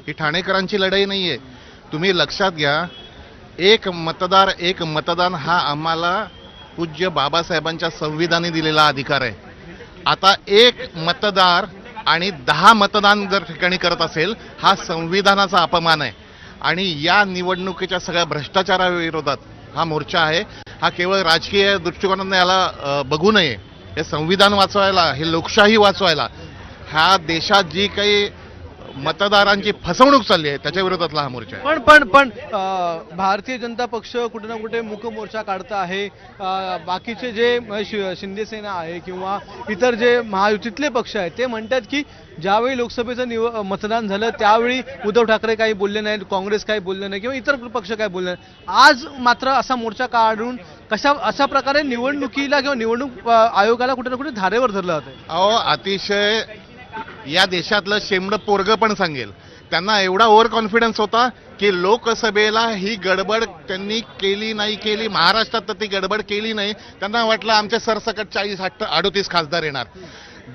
ही ठाणेकरांची लढाई नाही आहे. तुम्ही लक्षात घ्या, एक मतदार एक मतदान हा आम्हाला पूज्य बाबासाहेबांच्या संविधानाने दिलेला अधिकार आहे. आता एक मतदार आणि 10 मतदान जर ठिकाणी करत असेल, हा संविधानाचा अपमान आहे. आणि या निवडणुकीच्या सगळ्या भ्रष्टाचाराविरोधात हा मोर्चा आहे. हा केवळ राजकीय दृष्टिकोनाने याला बघू नये. हे संविधान वाचवायला, हे लोकशाही वाचवायला, ह्या देशात जी काही मतदारांची फसवणूक चालली आहे त्याच्या विरोधातला हा मोर्चा आहे. पण भारतीय जनता पक्ष कुठे ना कुठे मूक मोर्चा काढत आहे. बाकीचे जे शिंदे सेना आहे किंवा इतर जे महायुतीतले पक्ष आहेत ते म्हणतात की ज्यावेळी लोकसभेचं मतदान झालं त्यावेळी उद्धव ठाकरे काही बोलले नाहीत, काँग्रेस काही बोलले नाही किंवा इतर पक्ष काही बोलले नाही. आज मात्र असा मोर्चा काढून अशा प्रकारे निवडणुकीला किंवा निवडणूक आयोगाला कुठे ना कुठे धारेवर धरलं जातं. अहो, अतिशय या देशातलं शेमडं पोरगं पण सांगेल, त्यांना एवढा ओव्हर कॉन्फिडन्स होता की लोकसभेला ही गडबड त्यांनी केली नाही केली, महाराष्ट्रात तर ती गडबड केली नाही. त्यांना वाटलं आमच्या सरसकट 40-38 खासदार येणार.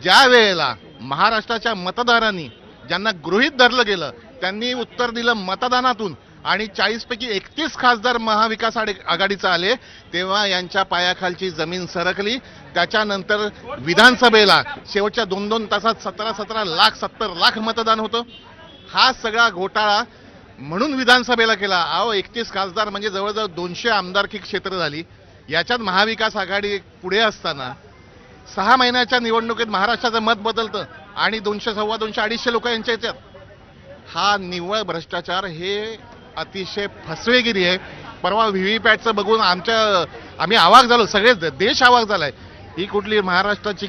ज्या वेळेला महाराष्ट्राच्या मतदारांनी ज्यांना गृहीत धरलं गेलं त्यांनी उत्तर दिलं मतदानातून आणि 40 पैकी 31 खासदार महाविकास आघाडीचे आले, तेव्हा यांच्या पायाखालची जमीन सरकली. त्याच्यानंतर विधानसभेला शेवटच्या 2-2 तासात 17 लाख 70 लाख मतदान होतं. हा सगळा घोटाळा म्हणून विधानसभेला केला. अहो, 31 खासदार म्हणजे जवळजवळ 200 आमदारकी क्षेत्र झाली. याच्यात महाविकास आघाडी पुढे असताना 6 महिन्याच्या निवडणुकीत महाराष्ट्राचं मत बदलतं आणि 200, 250, 250 लोक यांच्या येतात. हा निव्वळ भ्रष्टाचार, हे अतिशय फसवेगिरी आहे. परवा व्हीव्हीपॅटचं बघून आम्ही अवाक झालो, सगळे देश अवाक झालाय. ही कुठली महाराष्ट्राची